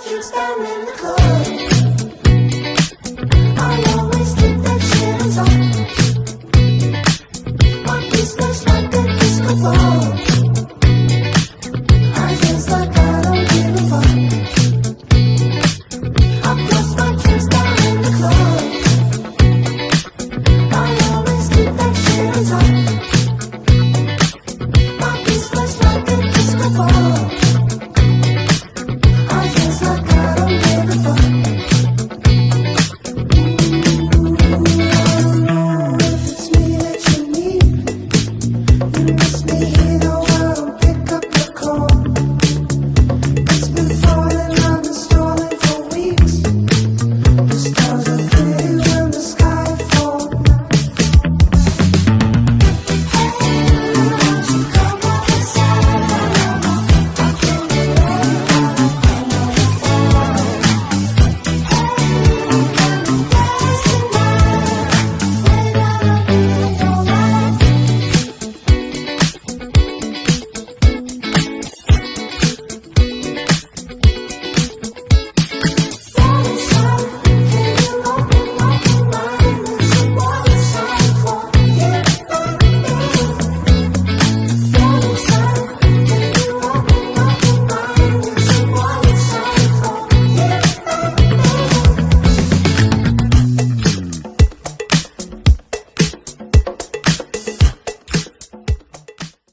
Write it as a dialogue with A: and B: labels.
A: drinks down in the club. I always think that shit is on. My piece looks like a disco ball.